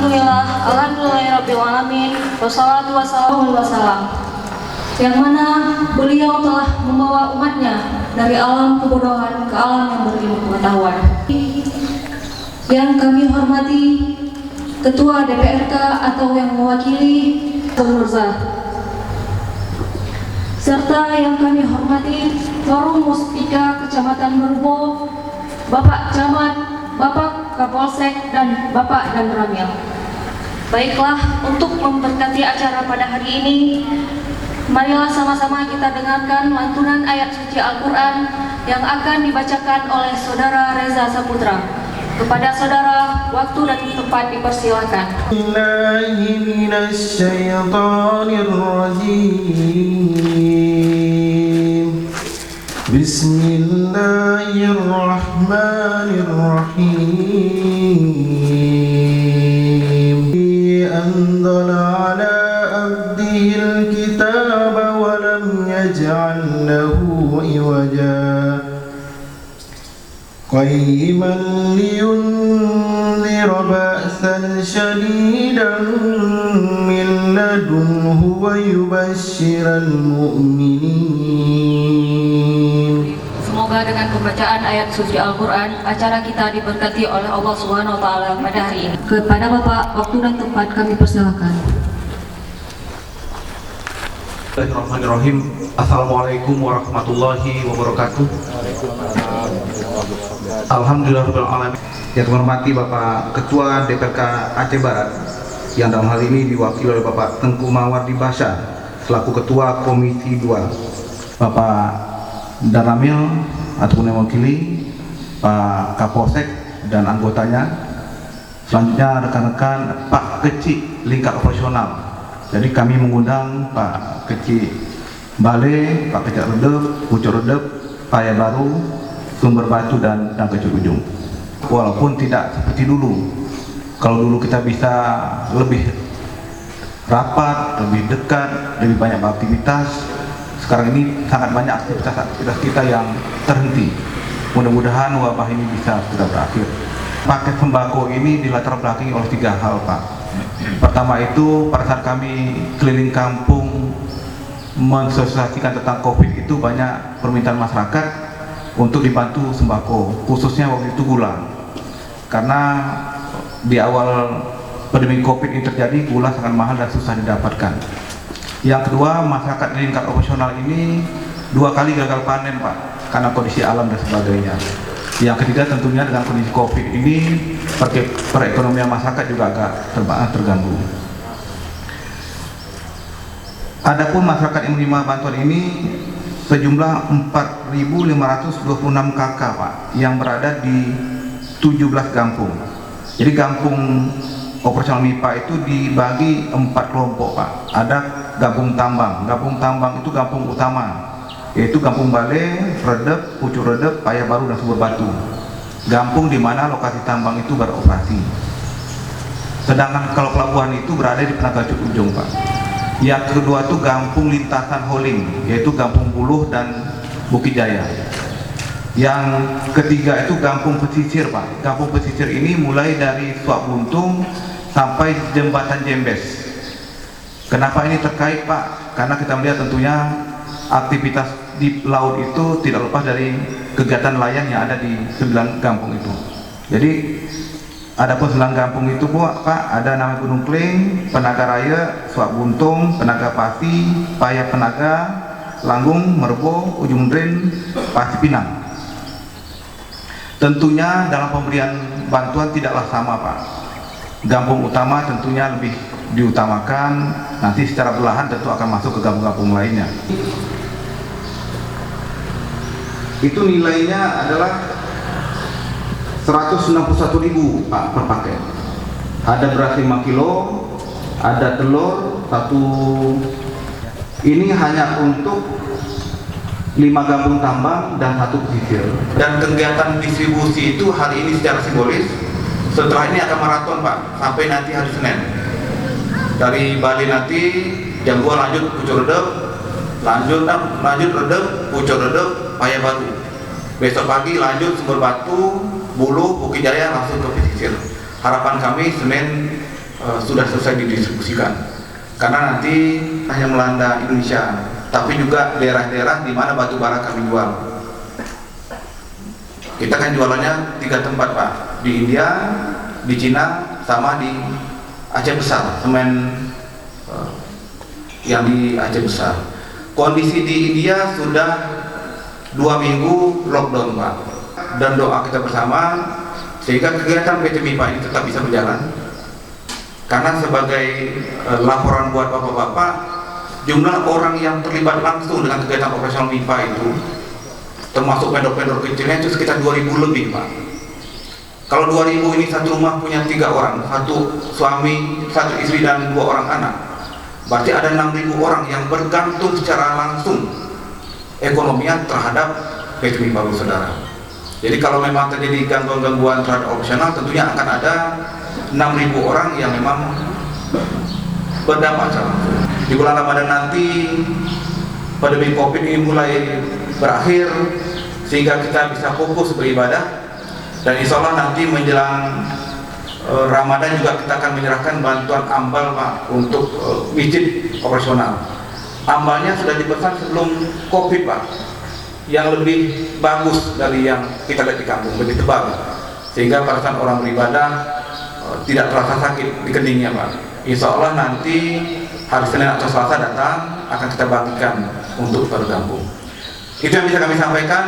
Alhamdulillahirrabbilalamin. Wassalatu wassalamu wassalam. Yang mana beliau telah membawa umatnya dari alam kebodohan ke alam yang berilmu pengetahuan. Yang kami hormati Ketua DPRK atau yang mewakili Nurza, serta yang kami hormati Forum Muspika Kecamatan Merubo, Bapak Camat, Bapak Kapolsek, dan Bapak dan Ramil. Baiklah, untuk memberkati acara pada hari ini, marilah sama-sama kita dengarkan lantunan ayat suci Al-Quran yang akan dibacakan oleh Saudara Reza Saputra. Kepada saudara, waktu dan tempat dipersilakan. Bismillahirrahmanirrahim. Anzala ala abdihil kitaba wa lam yaj'al lahu iwaja قيما لينذر بأسا شديدا من لدنه ويبشر المؤمنين. Semoga dengan pembacaan ayat suci Al-Quran, acara kita diberkati oleh Allah Subhanahu wa Ta'ala pada hari ini. Kepada Bapak, waktu dan tempat kami persilakan. Bismillahirrahmanirrahim. Assalamualaikum warahmatullahi wabarakatuh. Alhamdulillahirrahmanirrahim. Yang terhormati Bapak Ketua DPRK Aceh Barat, yang dalam hal ini diwakili oleh Bapak Tengku Mawardi Basha selaku Ketua Komisi 2, Bapak Daramil ataupun yang mewakili Pak Kapolsek dan anggotanya, selanjutnya rekan-rekan Pak Kecik lingkar operasional. Jadi kami mengundang Pak Kecik Bale, Pak Kecik Redep, Pucuk Redep, Paya Baru, Sumber Batu, dan Kecuk Ujung. Walaupun tidak seperti dulu. Kalau dulu kita bisa lebih rapat, lebih dekat, lebih banyak aktivitas, sekarang ini sangat banyak aktivitas kita yang terhenti. Mudah-mudahan wabah ini bisa segera berakhir. Paket sembako ini dilatar belakangi oleh 3 hal, Pak. Pertama itu, pada saat kami keliling kampung mensosialisasikan tentang COVID itu, banyak permintaan masyarakat untuk dibantu sembako, khususnya waktu itu gula. Karena di awal pandemi COVID ini terjadi, gula sangat mahal dan susah didapatkan. Yang kedua, masyarakat di lingkar operasional ini 2 kali gagal panen, Pak, karena kondisi alam dan sebagainya. Yang ketiga, tentunya dengan kondisi COVID ini perekonomian masyarakat juga agak terganggu. Adapun masyarakat yang menerima bantuan ini sejumlah 4.526 KK, Pak, yang berada di 17 kampung. Jadi kampung operasional MIPA itu dibagi 4 kelompok, Pak. Ada gabung tambang. Gabung tambang itu kampung utama, yaitu Kampung Bale, Redep, Pucuk Redep, Paya Baru, dan Sumber Batu. Gampung di mana lokasi tambang itu beroperasi. Sedangkan kalau pelabuhan itu berada di Kecuk Ujung, Pak. Yang kedua itu Gampung Lintasan Holing, yaitu Gampung Buluh dan Bukit Jaya. Yang ketiga itu Gampung Pesisir, Pak. Gampung Pesisir ini mulai dari Suak Buntung sampai Jembatan Jembes. Kenapa ini terkait, Pak? Karena kita melihat tentunya aktivitas di laut itu tidak lepas dari kegiatan nelayan yang ada di 9 kampung itu. Jadi adapun 9 kampung itu, Pak, ada nama Gunung Kling, Penaga Raya, Suak Buntung, Penaga Pati, Paya Penaga, Langgung, Merbo, Ujung Dren, Pati Pinang. Tentunya dalam pemberian bantuan tidaklah sama, Pak. Gampung utama tentunya lebih diutamakan, nanti secara belahan tentu akan masuk ke kampung-kampung lainnya. Itu nilainya adalah 161.000, Pak, per paket. Ada beras 5 kilo, ada telur 1. Ini hanya untuk 5 kampung tambang dan 1 pesisir. Dan kegiatan distribusi itu hari ini secara simbolis. Setelah ini akan maraton, Pak, sampai nanti hari Senin. Dari Bali nanti jam 2 lanjut Pucuk Redep, lanjut Redep, Pucuk Redep, Paya Baru. Besok pagi lanjut Sumber Batu, Buluh, Bukit Jaya, langsung ke pesisir. Harapan kami Senin sudah selesai didistribusikan. Karena nanti hanya melanda Indonesia, tapi juga daerah-daerah di mana batu bara kami jual. Kita kan jualannya 3 tempat Pak, di India, di Cina, sama di Aceh Besar, semen yang di Aceh Besar. Kondisi di India sudah 2 minggu lockdown Pak, dan doa kita bersama sehingga kegiatan PT MIPA ini tetap bisa berjalan. Karena sebagai laporan buat bapak-bapak, jumlah orang yang terlibat langsung dengan kegiatan operasional MIPA itu, termasuk vendor-vendor kecilnya, itu sekitar 2.000 lebih Pak. Kalau 2.000 ini satu rumah punya 3 orang, 1 suami, 1 istri dan 2 orang anak, berarti ada 6.000 orang yang bergantung secara langsung ekonominya terhadap PT MIPA Bersaudara. Jadi kalau memang terjadi gangguan-gangguan terhadap operasional, tentunya akan ada 6.000 orang yang memang berdampak secara langsung. Di bulan Ramadan nanti pandemi COVID ini mulai berakhir, sehingga kita bisa fokus beribadah, dan insya Allah nanti menjelang Ramadan juga kita akan menyerahkan bantuan ambal Pak untuk masjid operasional. Ambalnya sudah dipesan sebelum COVID Pak, yang lebih bagus dari yang kita lihat di kampung, lebih tebal, sehingga pada saat orang beribadah tidak terasa sakit di keningnya Pak. Insya Allah nanti hari Senin atau Selasa datang akan kita bagikan untuk pada kampung. Itu yang bisa kami sampaikan.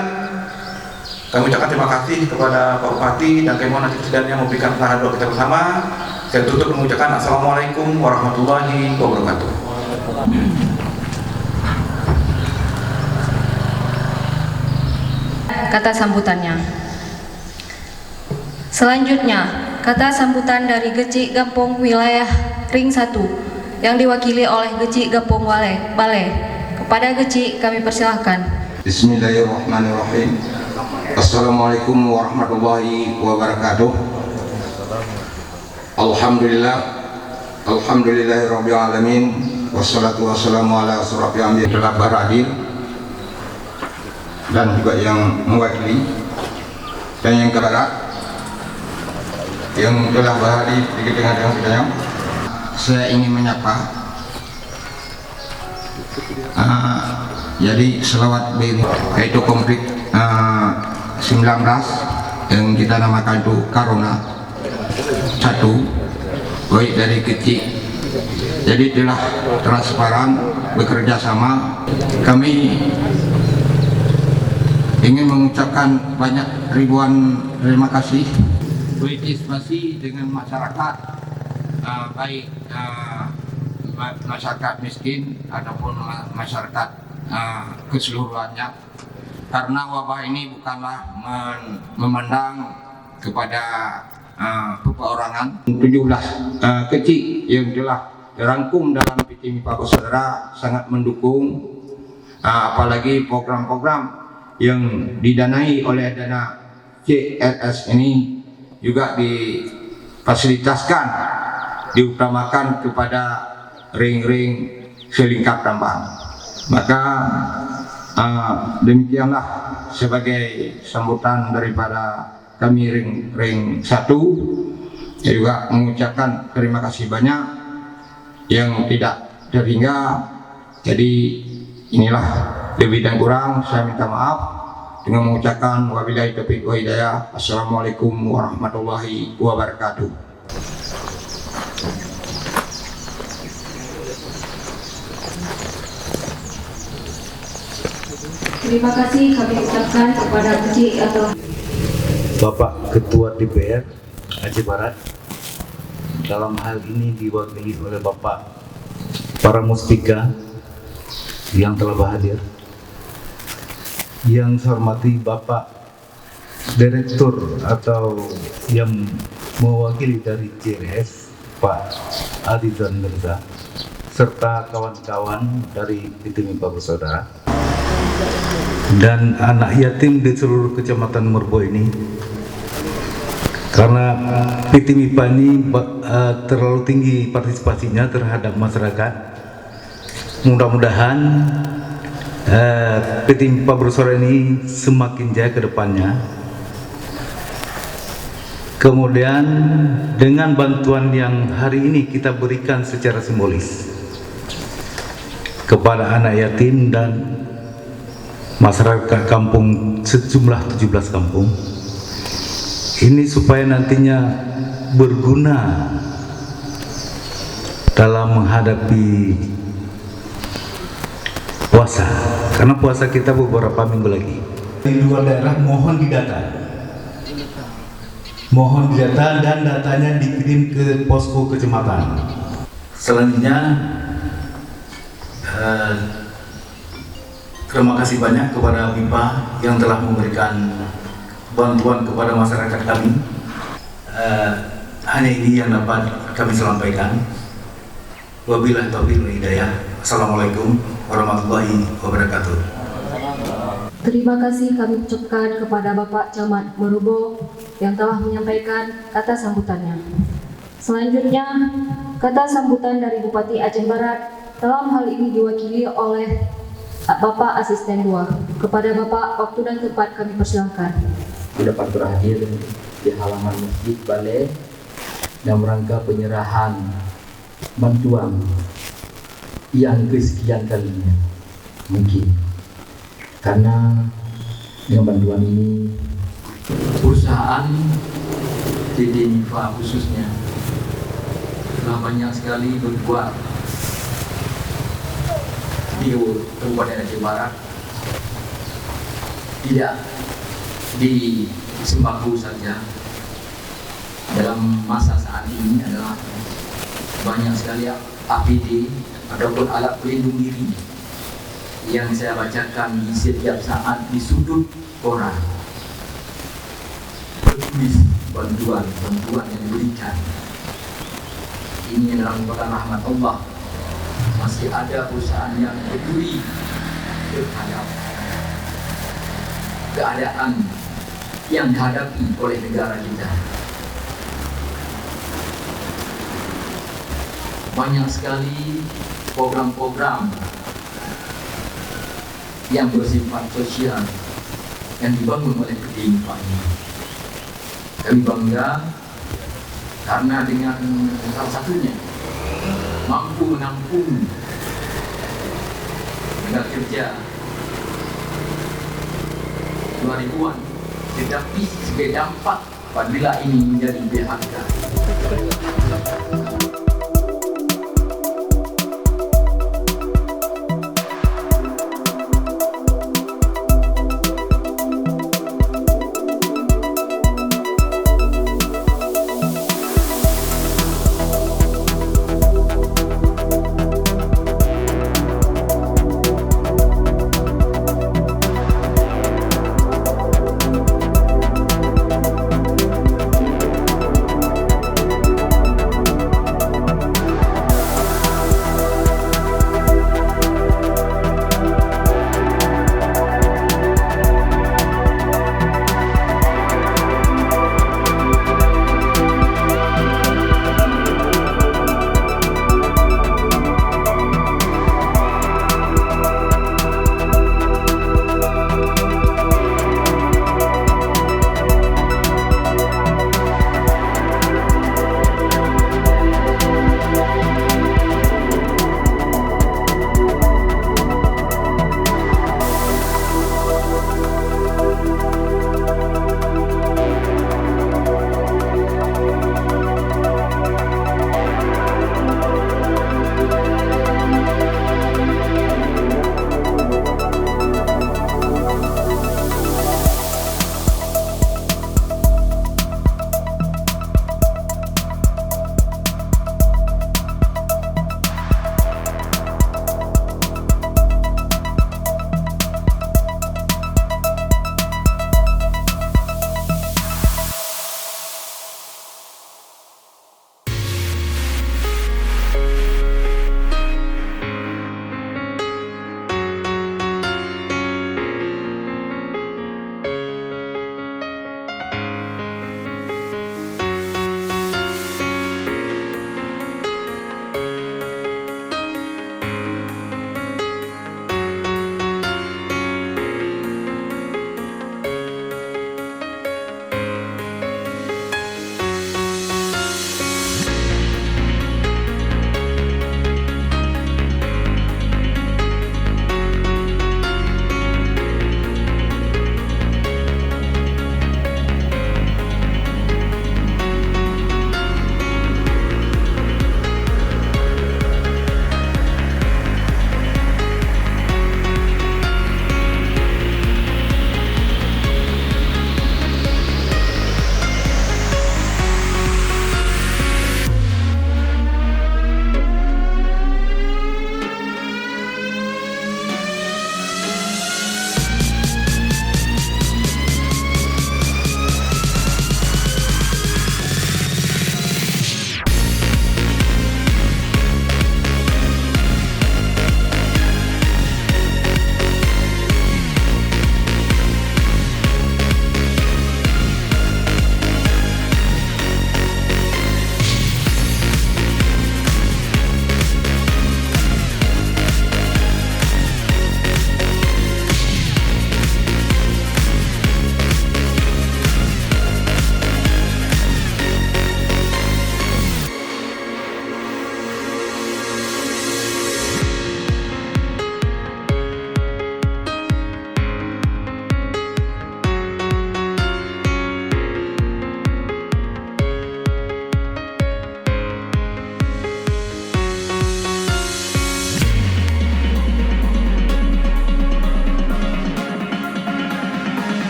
Kami ucapkan terima kasih kepada Pak Bupati, dan kami mohon nanti presidennya memberikan saran doa kita bersama. Saya tutup mengucapkan Assalamualaikum warahmatullahi wabarakatuh. Kata sambutannya. Selanjutnya, kata sambutan dari Gecik Gampong Wilayah Ring 1 yang diwakili oleh Gecik Gampong Balai. Kepada Gecik kami persilahkan. Bismillahirrahmanirrahim. Assalamualaikum warahmatullahi wabarakatuh. Alhamdulillahirabbil alamin, wassalatu wassalamu ala asyrofil anbiya'i telah berhadir dan juga yang mewakili, dan yang kebarat yang telah berhadir di tengah-tengah kita. Saya ingin menyapa jadi selawat BIM, yaitu konflik 19 yang kita namakan itu Corona 1, baik dari kecil. Jadi telah transparan bekerja sama. Kami ingin mengucapkan banyak ribuan terima kasih partisipasi dengan masyarakat, baik masyarakat miskin ataupun masyarakat keseluruhannya, karena wabah ini bukanlah memandang kepada peperorangan. 17 kecil yang telah dirangkum dalam PT MIPA Bersaudara sangat mendukung, apalagi program-program yang didanai oleh dana CRS ini juga difasilitaskan, diutamakan kepada ring-ring selingkap tambang. Maka demikianlah sebagai sambutan daripada kami ring 1, ya juga mengucapkan terima kasih banyak yang tidak terhingga. Jadi inilah lebih dan kurang, saya minta maaf dengan mengucapkan wabillahi taufiq wa hidayah. Assalamualaikum warahmatullahi wabarakatuh. Terima kasih kami ucapkan kepada Gecik atau Bapak Ketua DPR Aceh Barat, dalam hal ini diwakili oleh Bapak para muspika yang telah berhadir. Yang saya hormati Bapak Direktur atau yang mewakili dari CRS, Pak Adizan Mirza, serta kawan-kawan dari PT MIPA Bersaudara, dan anak yatim di seluruh kecamatan Merbau ini. Karena PT MIPA ini terlalu tinggi partisipasinya terhadap masyarakat, mudah-mudahan PT MIPA Bersaudara ini semakin jaya ke depannya. Kemudian dengan bantuan yang hari ini kita berikan secara simbolis kepada anak yatim dan masyarakat kampung sejumlah 17 kampung, ini supaya nantinya berguna dalam menghadapi puasa, karena puasa kita beberapa minggu lagi. Di luar daerah mohon didata dan datanya dikirim ke posko kecamatan. Selanjutnya terima kasih banyak kepada MIPA yang telah memberikan bantuan kepada masyarakat kami. Hanya ini yang dapat kami sampaikan. Wabillahi taufiq wal hidayah. Assalamualaikum warahmatullahi wabarakatuh. Terima kasih kami ucapkan kepada Bapak Camat Merubo yang telah menyampaikan kata sambutannya. Selanjutnya, kata sambutan dari Bupati Aceh Barat dalam hal ini diwakili oleh Bapak Asisten 2. Kepada Bapak, waktu dan tempat kami persilahkan. Dapat berakhir di halaman Masjid Balai dalam rangka penyerahan bantuan yang kesekian kalinya mungkin, karena dengan bantuan ini perusahaan PT MIPA khususnya telah banyak sekali berbuat di Kabupaten Aceh Barat, tidak di sembako saja. Dalam masa saat ini adalah banyak sekali APD ataupun alat pelindung diri yang saya bacakan di setiap saat di sudut koran, tertulis bantuan yang diberikan. Ini adalah merupakan rahmat Allah. Masih ada perusahaan yang peduli terhadap keadaan yang dihadapi oleh negara kita. Banyak sekali program-program yang bersifat sosial yang dibangun oleh PT MIPA ini. Kami bangga karena dengan salah satunya mampu menampung tenaga kerja 2000-an, tetapi sebagai dampak apabila ini menjadi PHK.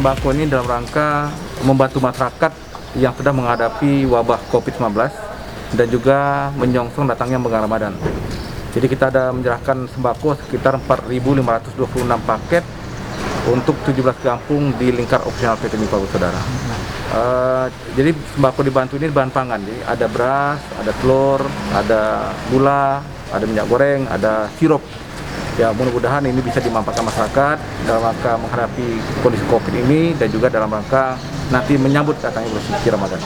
sembako ini dalam rangka membantu masyarakat yang sedang menghadapi wabah COVID-19 dan juga menyongsong datangnya bulan Ramadan. Jadi kita ada menyerahkan sembako sekitar 4.526 paket untuk 17 kampung di lingkar opsional PT Mitra Saudara. Jadi sembako dibantu ini bahan pangan, jadi ada beras, ada telur, ada gula, ada minyak goreng, ada sirup. Ya, mudah-mudahan ini bisa dimanfaatkan masyarakat dalam rangka menghadapi kondisi COVID ini dan juga dalam rangka nanti menyambut datangnya bulan suci Ramadan.